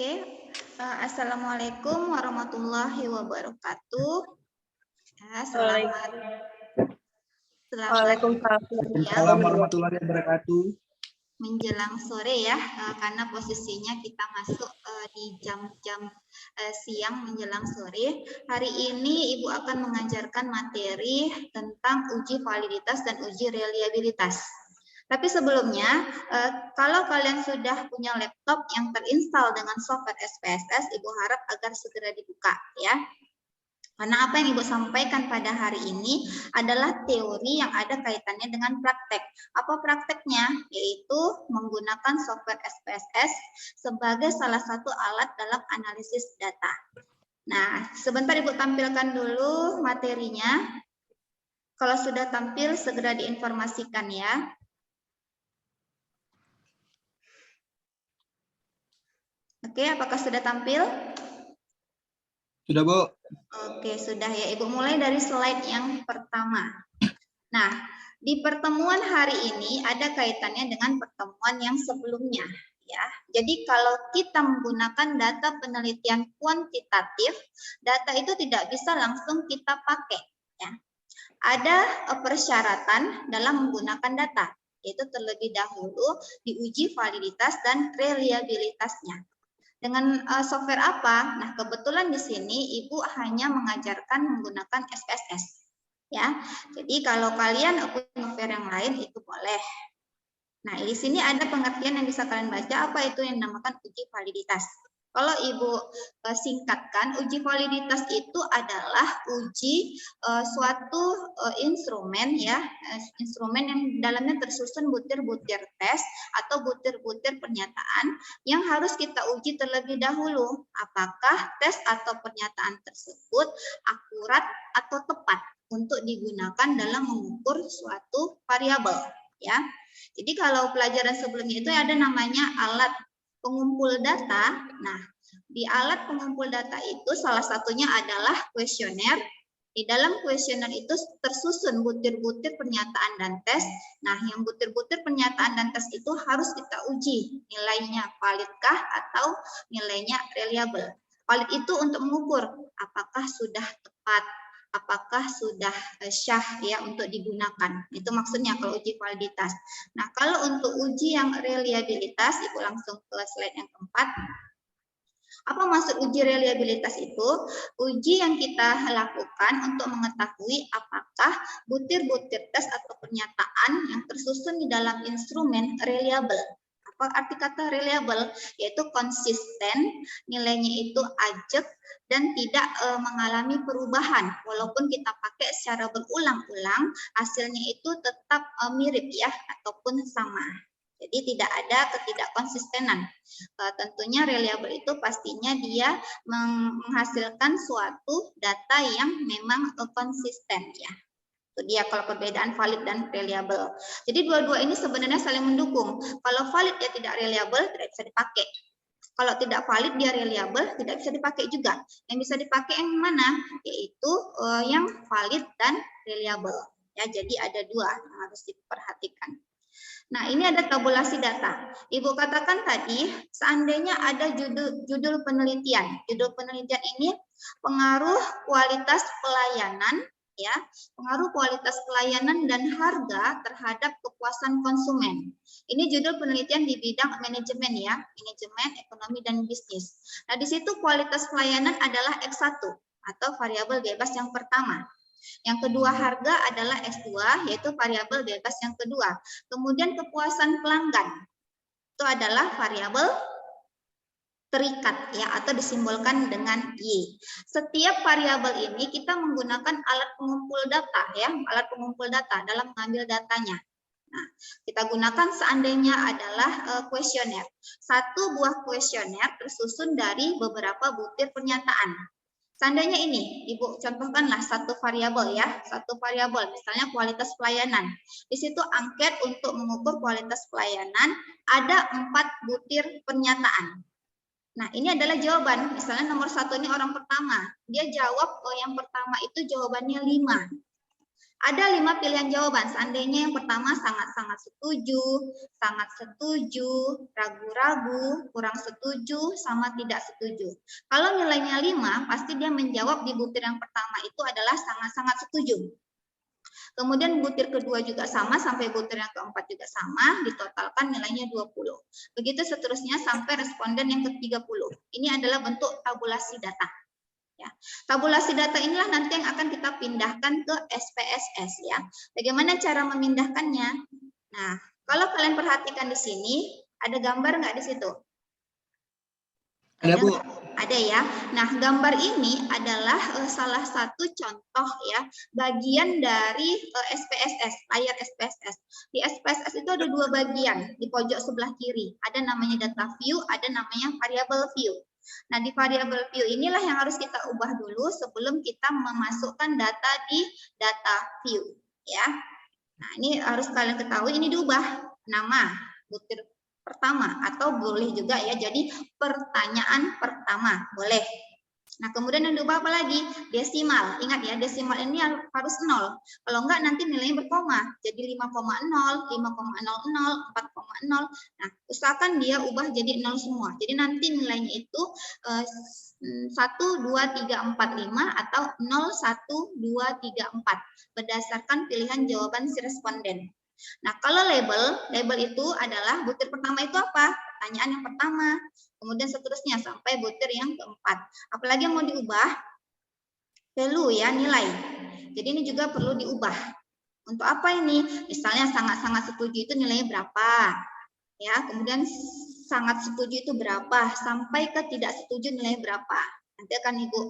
Oke, Assalamualaikum warahmatullahi wabarakatuh. Ya, selamat Waalaikumsalam warahmatullahi wabarakatuh. menjelang sore ya, karena posisinya kita masuk di jam-jam siang menjelang sore. Hari ini Ibu akan mengajarkan materi tentang uji validitas dan uji reliabilitas. Tapi sebelumnya, kalau kalian sudah punya laptop yang terinstall dengan software SPSS, Ibu harap agar segera dibuka ya. Karena apa yang Ibu sampaikan pada hari ini adalah teori yang ada kaitannya dengan praktek. Apa prakteknya? Yaitu menggunakan software SPSS sebagai salah satu alat dalam analisis data. Nah, sebentar Ibu tampilkan dulu materinya. Kalau sudah tampil, segera diinformasikan ya. Oke, apakah sudah tampil? Sudah, Bu. Oke, sudah ya. Ibu mulai dari slide yang pertama. Nah, di pertemuan hari ini ada kaitannya dengan pertemuan yang sebelumnya. Ya, jadi kalau kita menggunakan data penelitian kuantitatif, data itu tidak bisa langsung kita pakai. Ya. Ada persyaratan dalam menggunakan data, yaitu terlebih dahulu diuji validitas dan reliabilitasnya. Dengan software apa? Nah, kebetulan di sini Ibu hanya mengajarkan menggunakan SPSS. Ya, jadi kalau kalian punya software yang lain itu boleh. Nah, di sini ada pengertian yang bisa kalian baca, apa itu yang dinamakan uji validitas. Kalau Ibu singkatkan, uji validitas itu adalah uji suatu instrumen ya, instrumen yang dalamnya tersusun butir-butir tes atau butir-butir pernyataan yang harus kita uji terlebih dahulu apakah tes atau pernyataan tersebut akurat atau tepat untuk digunakan dalam mengukur suatu variabel ya. Jadi kalau pelajaran sebelumnya itu ada namanya alat pengumpul data. Nah, di alat pengumpul data itu salah satunya adalah kuesioner. Di dalam kuesioner itu tersusun butir-butir pernyataan dan tes. Nah, yang butir-butir pernyataan dan tes itu harus kita uji nilainya validkah atau nilainya reliable. Valid itu untuk mengukur apakah sudah tepat, apakah sudah syah ya untuk digunakan. Itu maksudnya kalau uji validitas. Nah, kalau untuk uji yang reliabilitas, Ibu langsung ke slide yang keempat. Apa maksud uji reliabilitas itu? Uji yang kita lakukan untuk mengetahui apakah butir-butir tes atau pernyataan yang tersusun di dalam instrumen reliable. Apa arti kata reliable? Yaitu konsisten, nilainya itu ajak dan tidak mengalami perubahan. Walaupun kita pakai secara berulang-ulang, hasilnya itu tetap mirip ya ataupun sama. Jadi tidak ada ketidakkonsistenan. Tentunya reliable itu pastinya dia menghasilkan suatu data yang memang konsisten ya. Itu dia kalau perbedaan valid dan reliable. Jadi dua-dua ini sebenarnya saling mendukung. Kalau valid dia tidak reliable, tidak bisa dipakai. Kalau tidak valid dia reliable, tidak bisa dipakai juga. Yang bisa dipakai yang mana? Yaitu yang valid dan reliable. Ya, jadi ada dua yang harus diperhatikan. Nah, ini ada tabulasi data. Ibu katakan tadi, seandainya ada judul penelitian. Judul penelitian ini pengaruh kualitas pelayanan, ya, pengaruh kualitas pelayanan dan harga terhadap kepuasan konsumen. Ini judul penelitian di bidang manajemen ya, manajemen, ekonomi dan bisnis. Nah, di situ kualitas pelayanan adalah X1 atau variabel bebas yang pertama. Yang kedua harga adalah X2, yaitu variabel bebas yang kedua. Kemudian kepuasan pelanggan, itu adalah variabel terikat ya atau disimbolkan dengan Y. Setiap variabel ini kita menggunakan alat pengumpul data ya, alat pengumpul data dalam mengambil datanya. Nah, kita gunakan seandainya adalah kuesioner. Satu buah kuesioner tersusun dari beberapa butir pernyataan. Seandainya ini, Ibu contohkanlah satu variabel ya, satu variabel, misalnya kualitas pelayanan. Di situ angket untuk mengukur kualitas pelayanan, ada 4 butir pernyataan. Nah, ini adalah jawaban, misalnya nomor 1 ini orang pertama, dia jawab yang pertama itu jawabannya 5. Ada 5 pilihan jawaban. Seandainya yang pertama sangat-sangat setuju, sangat setuju, ragu-ragu, kurang setuju, sama tidak setuju. Kalau nilainya 5, pasti dia menjawab di butir yang pertama itu adalah sangat-sangat setuju. Kemudian butir kedua juga sama, sampai butir yang keempat juga sama, ditotalkan nilainya 20. Begitu seterusnya sampai responden yang ke-30. Ini adalah bentuk tabulasi data. Ya. Tabulasi data inilah nanti yang akan kita pindahkan ke SPSS ya. Bagaimana cara memindahkannya? Nah, kalau kalian perhatikan di sini, ada gambar nggak di situ? Ada, Bu. Ada ya. Nah, gambar ini adalah salah satu contoh ya, bagian dari SPSS, layar SPSS. Di SPSS itu ada 2 bagian, di pojok sebelah kiri. Ada namanya data view, ada namanya variable view. Nah, di variable view inilah yang harus kita ubah dulu sebelum kita memasukkan data di data view ya. Nah, ini harus kalian ketahui, ini diubah nama butir pertama atau boleh juga ya jadi pertanyaan pertama, boleh. Nah, kemudian yang diubah apa lagi? Desimal. Ingat ya, desimal ini harus 0. Kalau enggak nanti nilainya berkoma. Jadi 5,0, 5,00, 4,0. Nah, usahakan dia ubah jadi 0 semua. Jadi nanti nilainya itu 1, 2, 3, 4, 5 atau 0, 1, 2, 3, 4 berdasarkan pilihan jawaban si responden. Nah, kalau label itu adalah butir pertama itu apa? Pertanyaan yang pertama. Kemudian seterusnya sampai butir yang keempat. Apalagi yang mau diubah? Value ya, nilai. Jadi ini juga perlu diubah. Untuk apa ini? Misalnya sangat-sangat setuju itu nilainya berapa? Ya, kemudian sangat setuju itu berapa? Sampai ke tidak setuju nilai berapa? Nanti akan Ibu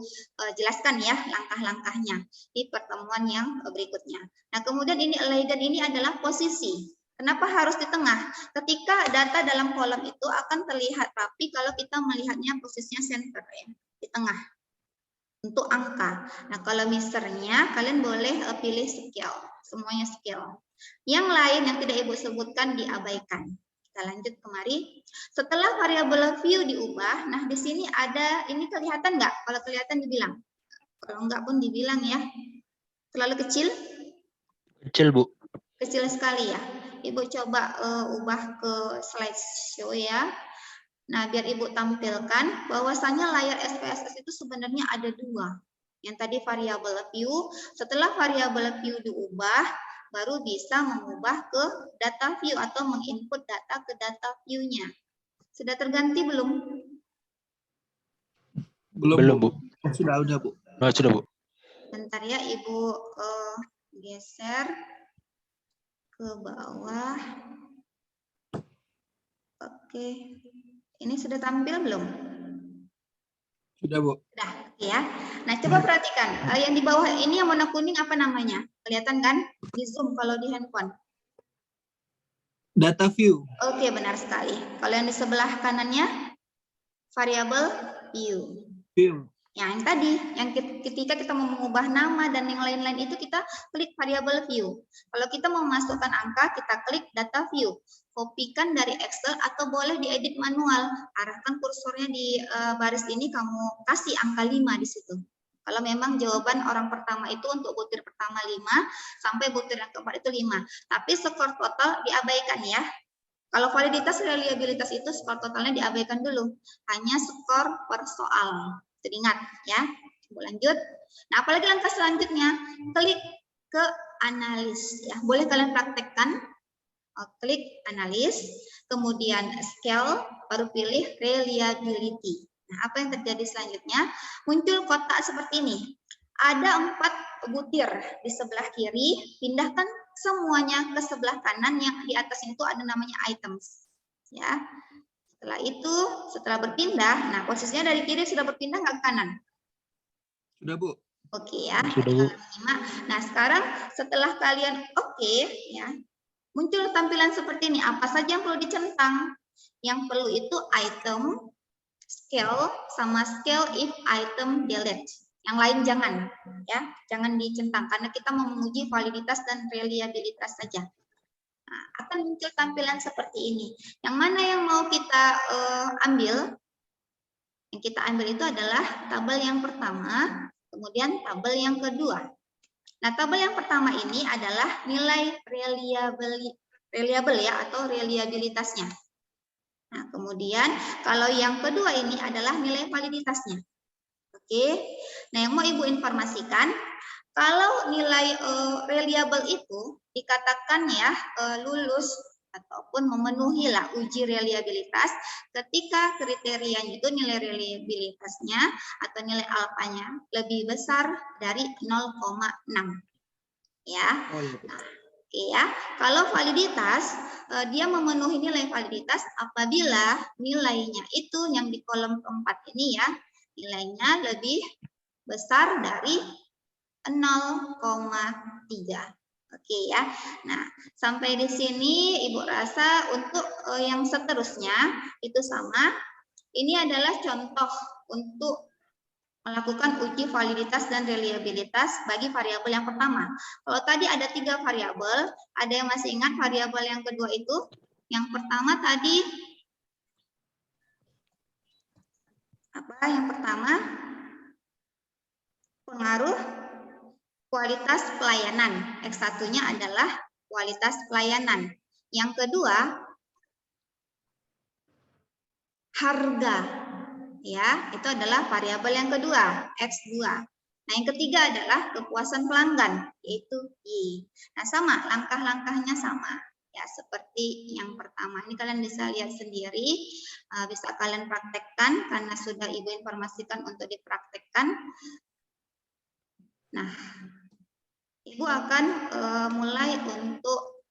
jelaskan ya langkah-langkahnya di pertemuan yang berikutnya. Nah, kemudian ini align ini adalah posisi. Kenapa harus di tengah? Ketika data dalam kolom itu akan terlihat rapi kalau kita melihatnya posisinya center ya, di tengah. Untuk angka. Nah, kalau misalnya kalian boleh pilih scale, semuanya scale. Yang lain yang tidak Ibu sebutkan diabaikan. Kita lanjut kemari. Setelah variabel view diubah, nah di sini ada, ini kelihatan nggak? Kalau kelihatan dibilang. Kalau nggak pun dibilang ya. Terlalu kecil? Kecil, Bu. Kecil sekali ya. Ibu coba ubah ke slideshow ya. Nah, biar Ibu tampilkan bahwasannya layar SPSS itu sebenarnya ada 2. Yang tadi variabel view, setelah variabel view diubah, baru bisa mengubah ke data view atau menginput data ke data view-nya. Sudah terganti belum? Belum, Bu. Oh, sudah, Bu. Oh, sudah, Bu. Bentar ya, Ibu geser ke bawah. Oke. Ini sudah tampil belum? Sudah, Bu. Sudah, ya. Nah, coba perhatikan. Yang di bawah ini yang warna kuning apa namanya? Kelihatan kan? Di zoom kalau di handphone. Data view. Oke, benar sekali. Kalau yang di sebelah kanannya, variable view. View. Ya, yang tadi, yang ketika kita mau mengubah nama dan yang lain-lain itu kita klik variable view. Kalau kita mau masukkan angka, kita klik data view. Kopikan dari Excel atau boleh diedit manual. Arahkan kursornya di baris ini, kamu kasih angka 5 di situ. Kalau memang jawaban orang pertama itu untuk butir pertama 5, sampai butir yang keempat itu 5. Tapi skor total diabaikan ya. Kalau validitas reliabilitas itu skor totalnya diabaikan dulu. Hanya skor per soal. Teringat ya. Lanjut. Nah, apalagi langkah selanjutnya, klik ke analis ya. Boleh kalian praktekkan. Klik analis, kemudian scale, baru pilih reliability. Nah, apa yang terjadi selanjutnya? Muncul kotak seperti ini. Ada 4 butir di sebelah kiri, pindahkan semuanya ke sebelah kanan yang di atasnya itu ada namanya items. Ya. Setelah itu, setelah berpindah, nah posisinya dari kiri sudah berpindah nggak ke kanan? Sudah, Bu. Oke ya. Sudah, Bu. Nah, sekarang setelah kalian oke ya, muncul tampilan seperti ini. Apa saja yang perlu dicentang? Yang perlu itu item, scale, sama scale if item delete. Yang lain jangan, ya, jangan dicentang karena kita mau menguji validitas dan reliabilitas saja. Nah, akan muncul tampilan seperti ini. Yang mana yang mau kita ambil? Yang kita ambil itu adalah tabel yang pertama, kemudian tabel yang kedua. Nah, tabel yang pertama ini adalah nilai reliable ya atau reliabilitasnya. Nah, kemudian kalau yang kedua ini adalah nilai validitasnya. Oke. Nah, yang mau Ibu informasikan, kalau nilai reliable itu dikatakan ya lulus ataupun memenuhi lah uji reliabilitas ketika kriterianya itu nilai reliabilitasnya atau nilai alfanya lebih besar dari 0,6 ya. Oh iya, Bu. Nah, oke ya. Kalau validitas dia memenuhi nilai validitas apabila nilainya itu yang di kolom keempat ini ya, nilainya lebih besar dari 0,3. Oke ya. Nah, sampai di sini Ibu rasa untuk yang seterusnya itu sama. Ini adalah contoh untuk melakukan uji validitas dan reliabilitas bagi variabel yang pertama. Kalau tadi ada 3 variabel, ada yang masih ingat variabel yang kedua itu? Yang pertama tadi apa? Yang pertama pengaruh kualitas pelayanan. X1-nya adalah kualitas pelayanan. Yang kedua, harga. Ya, itu adalah variabel yang kedua, X2. Nah, yang ketiga adalah kepuasan pelanggan, yaitu Y. Nah, sama, langkah-langkahnya sama. Ya, seperti yang pertama. Ini kalian bisa lihat sendiri, bisa kalian praktekkan karena sudah Ibu informasikan untuk dipraktekkan. Nah, Ibu akan mulai untuk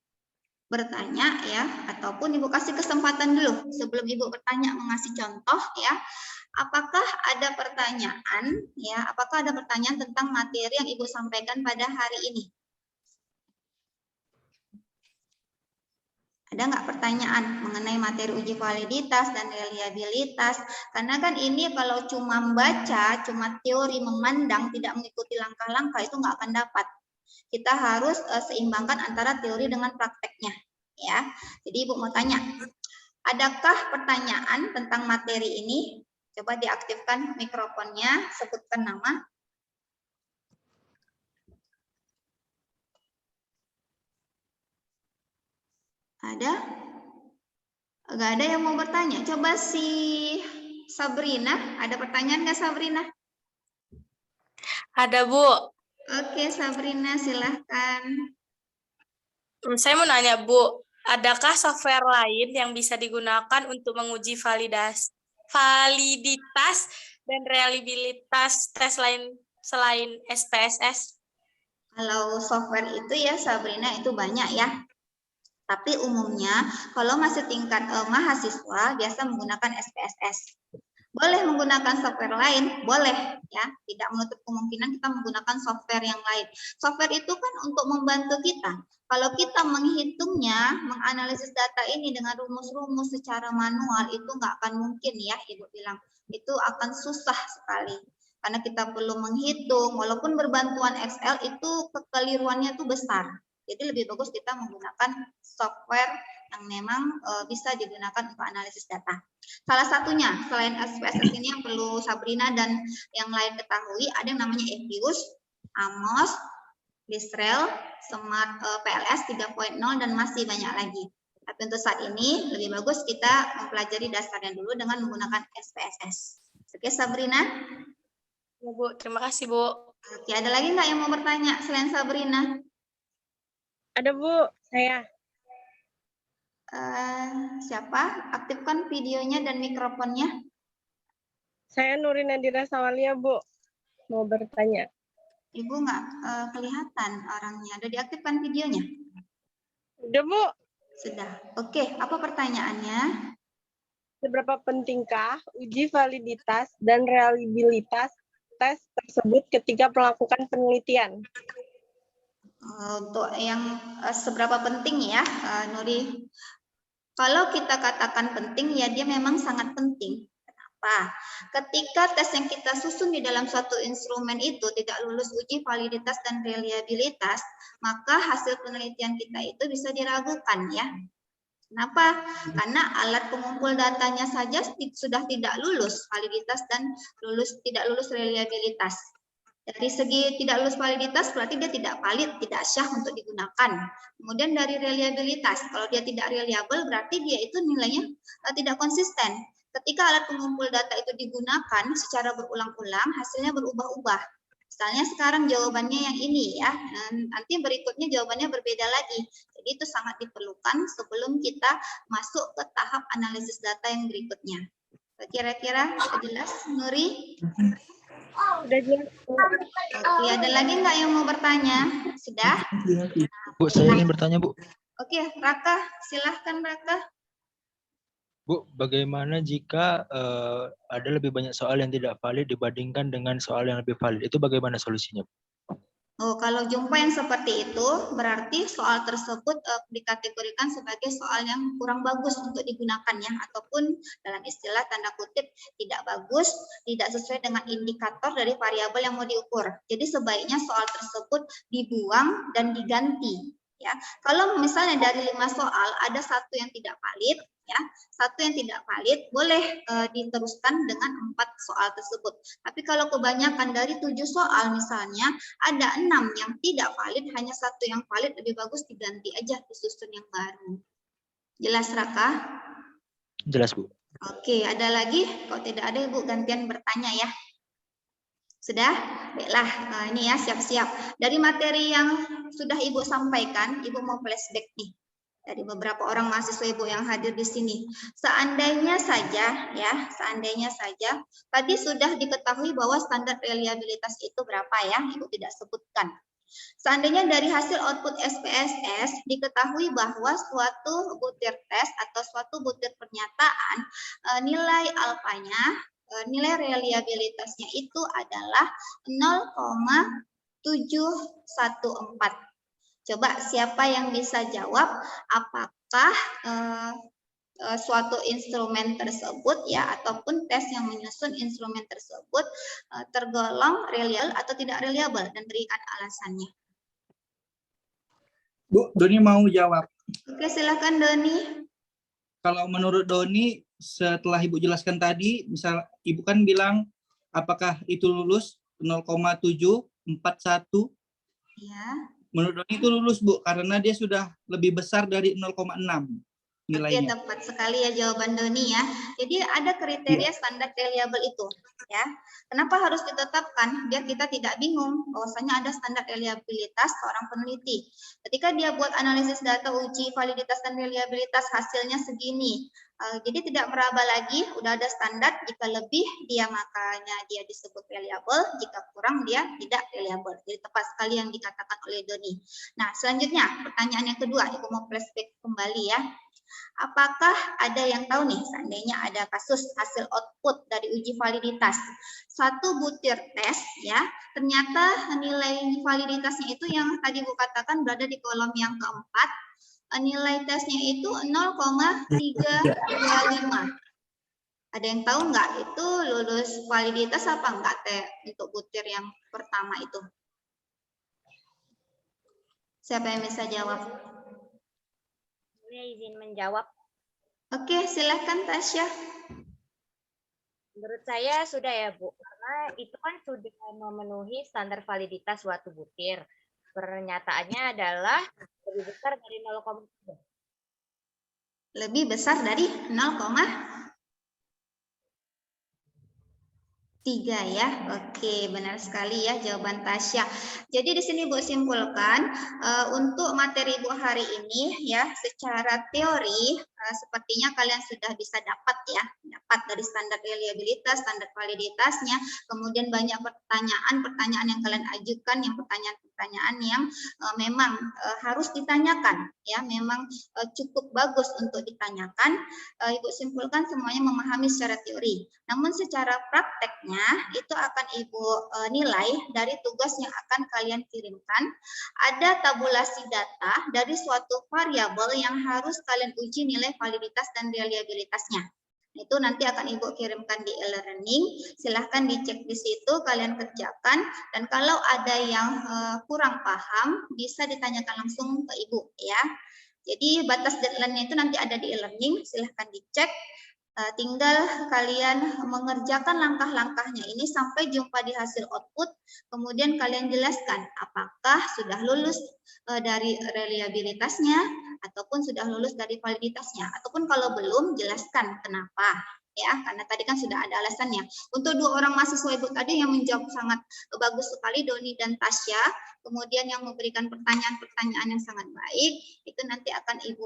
bertanya ya, ataupun Ibu kasih kesempatan dulu sebelum Ibu bertanya mengasih contoh ya. Apakah ada pertanyaan ya? Apakah ada pertanyaan tentang materi yang Ibu sampaikan pada hari ini? Ada nggak pertanyaan mengenai materi uji validitas dan reliabilitas? Karena kan ini kalau cuma membaca, cuma teori memandang, tidak mengikuti langkah-langkah itu nggak akan dapat. Kita harus seimbangkan antara teori dengan prakteknya, ya. Jadi Ibu mau tanya, adakah pertanyaan tentang materi ini? Coba diaktifkan mikrofonnya, sebutkan nama. Ada? Nggak ada yang mau bertanya. Coba si Sabrina, ada pertanyaan nggak Sabrina? Ada, Bu. Oke, Sabrina, silahkan. Saya mau nanya, Bu. Adakah software lain yang bisa digunakan untuk menguji validitas dan reliabilitas tes lain selain SPSS? Kalau software itu ya Sabrina itu banyak ya. Tapi umumnya kalau masih tingkat mahasiswa biasa menggunakan SPSS. Boleh menggunakan software lain, boleh ya. Tidak menutup kemungkinan kita menggunakan software yang lain. Software itu kan untuk membantu kita. Kalau kita menghitungnya, menganalisis data ini dengan rumus-rumus secara manual itu nggak akan mungkin ya, Ibu bilang. Itu akan susah sekali. Karena kita perlu menghitung, walaupun berbantuan Excel itu kekeliruannya itu besar. Jadi lebih bagus kita menggunakan software yang memang bisa digunakan untuk analisis data. Salah satunya selain SPSS ini yang perlu Sabrina dan yang lain ketahui ada yang namanya EVIUS, AMOS, Listrel, Smart PLS 3.0 dan masih banyak lagi. Tapi untuk saat ini lebih bagus kita mempelajari dasarnya dulu dengan menggunakan SPSS. Oke Sabrina? Ya, Bu. Terima kasih, Bu. Oke, ada lagi nggak yang mau bertanya selain Sabrina? Ada, Bu, saya. Siapa? Aktifkan videonya dan mikrofonnya. Saya Nurin Nadira Sawalia, Bu. Mau bertanya. Ibu nggak kelihatan orangnya. Udah diaktifkan videonya? Udah, Bu. Sudah. Oke, apa pertanyaannya? Seberapa pentingkah uji validitas dan reliabilitas tes tersebut ketika melakukan penelitian? Untuk yang seberapa penting ya, Nuri? Kalau kita katakan penting, ya dia memang sangat penting. Kenapa? Ketika tes yang kita susun di dalam suatu instrumen itu tidak lulus uji validitas dan reliabilitas, maka hasil penelitian kita itu bisa diragukan ya. Kenapa? Karena alat pengumpul datanya saja sudah tidak lulus validitas dan tidak lulus reliabilitas. Dari segi tidak lulus validitas berarti dia tidak valid, tidak syah untuk digunakan. Kemudian dari reliabilitas, kalau dia tidak reliable berarti dia itu nilainya tidak konsisten. Ketika alat pengumpul data itu digunakan secara berulang-ulang, hasilnya berubah-ubah. Misalnya sekarang jawabannya yang ini ya, nanti berikutnya jawabannya berbeda lagi. Jadi itu sangat diperlukan sebelum kita masuk ke tahap analisis data yang berikutnya. Kira-kira jelas, Nuri? Udah jelas, Bu. Oke, ada lagi nggak yang mau bertanya? Sudah? Bu, saya ingin bertanya, Bu. Oke, Raka, silahkan Raka. Bu, bagaimana jika ada lebih banyak soal yang tidak valid dibandingkan dengan soal yang lebih valid? Itu bagaimana solusinya, Bu? Oh, kalau jumpa yang seperti itu, berarti soal tersebut dikategorikan sebagai soal yang kurang bagus untuk digunakan ya, ataupun dalam istilah tanda kutip tidak bagus, tidak sesuai dengan indikator dari variabel yang mau diukur. Jadi sebaiknya soal tersebut dibuang dan diganti. Ya, kalau misalnya dari 5 soal ada satu yang tidak valid, ya, satu yang tidak valid boleh diteruskan dengan 4 soal tersebut. Tapi kalau kebanyakan dari 7 soal misalnya ada 6 yang tidak valid, hanya satu yang valid, lebih bagus diganti aja, disusun yang baru. Jelas Raka? Jelas, Bu. Oke, ada lagi? Kalau tidak ada Ibu gantian bertanya ya. Sudah? Baiklah, ini ya siap-siap. Dari materi yang sudah Ibu sampaikan, Ibu mau flashback nih. Dari beberapa orang mahasiswa Ibu yang hadir di sini. Seandainya saja, ya, seandainya saja, tadi sudah diketahui bahwa standar reliabilitas itu berapa ya, Ibu tidak sebutkan. Seandainya dari hasil output SPSS diketahui bahwa suatu butir tes atau suatu butir pernyataan, nilai alfanya, nilai reliabilitasnya itu adalah 0,714. Coba siapa yang bisa jawab apakah suatu instrumen tersebut ya ataupun tes yang menyusun instrumen tersebut tergolong reliable atau tidak reliable dan berikan alasannya. Bu, Doni mau jawab. Oke, silakan Doni. Kalau menurut Doni, setelah Ibu jelaskan tadi, misal Ibu kan bilang apakah itu lulus 0,741? Ya. Menurut Doni itu lulus, Bu, karena dia sudah lebih besar dari 0,6 nilainya. Oke, tepat sekali ya jawaban Doni ya. Jadi ada kriteria standar reliable itu ya. Kenapa harus ditetapkan? Biar kita tidak bingung bahwasanya ada standar reliabilitas seorang peneliti. Ketika dia buat analisis data uji validitas dan reliabilitas hasilnya segini. Jadi tidak meraba lagi, udah ada standar, jika lebih dia makanya dia disebut reliable, jika kurang dia tidak reliable. Jadi tepat sekali yang dikatakan oleh Doni. Nah, selanjutnya pertanyaan yang kedua, Ibu mau flashback kembali ya. Apakah ada yang tahu nih seandainya ada kasus hasil output dari uji validitas satu butir tes ya ternyata nilai validitasnya itu yang tadi Bu katakan berada di kolom yang keempat, nilai tesnya itu 0,325. Ada yang tahu nggak itu lulus validitas apa enggak teh untuk butir yang pertama itu? Siapa yang bisa jawab? Saya izin menjawab. Oke, silakan Tasya. Menurut saya sudah ya Bu, karena itu kan sudah memenuhi standar validitas suatu butir. Pernyataannya adalah lebih besar dari 0,3. Lebih besar dari 0,3 ya. Oke, benar sekali ya jawaban Tasya. Jadi di sini Bu simpulkan untuk materi Bu hari ini ya secara teori sepertinya kalian sudah bisa dapat dari standar reliabilitas, standar validitasnya, kemudian banyak pertanyaan yang kalian ajukan, yang pertanyaan-pertanyaan yang memang harus ditanyakan ya, memang cukup bagus untuk ditanyakan. Ibu simpulkan semuanya memahami secara teori. Namun secara prakteknya itu akan Ibu nilai dari tugas yang akan kalian kirimkan. Ada tabulasi data dari suatu variabel yang harus kalian uji nilai validitas dan reliabilitasnya. Itu nanti akan Ibu kirimkan di e-learning. Silahkan dicek di situ, kalian kerjakan. Dan kalau ada yang kurang paham, bisa ditanyakan langsung ke Ibu ya. Jadi batas deadline-nya itu nanti ada di e-learning, silahkan dicek. Tinggal kalian mengerjakan langkah-langkahnya ini sampai jumpa di hasil output, kemudian kalian jelaskan apakah sudah lulus dari reliabilitasnya ataupun sudah lulus dari validitasnya, ataupun kalau belum jelaskan kenapa ya, karena tadi kan sudah ada alasannya. Untuk 2 orang mahasiswa Ibu tadi yang menjawab sangat bagus sekali, Doni dan Tasya, kemudian yang memberikan pertanyaan-pertanyaan yang sangat baik, itu nanti akan Ibu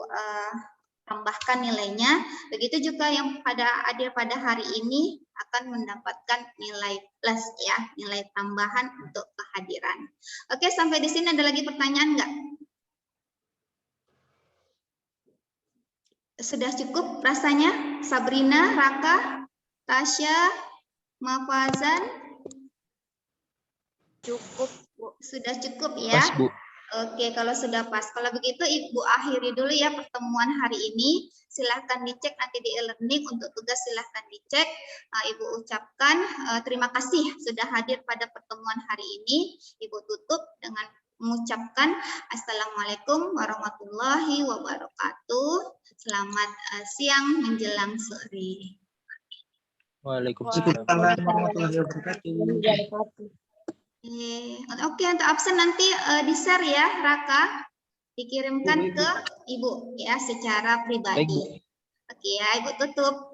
tambahkan nilainya. Begitu juga yang hadir pada hari ini akan mendapatkan nilai plus ya, nilai tambahan untuk kehadiran. Oke, sampai di sini ada lagi pertanyaan enggak? Sudah cukup rasanya? Sabrina, Raka, Tasya, Mafazan? Cukup, Bu. Sudah cukup ya? Pas, Bu. Oke, kalau sudah pas. Kalau begitu Ibu akhiri dulu ya pertemuan hari ini. Silahkan dicek nanti di e-learning. Untuk tugas silahkan dicek. Ibu ucapkan terima kasih sudah hadir pada pertemuan hari ini. Ibu tutup dengan mengucapkan Assalamualaikum warahmatullahi wabarakatuh. Selamat siang menjelang sore. Waalaikumsalam. Waalaikumsalam warahmatullahi wabarakatuh. Oke, untuk absen nanti di-share ya, Raka. Dikirimkan ke Ibu ya secara pribadi. Baik, Bu. Oke ya, Ibu tutup.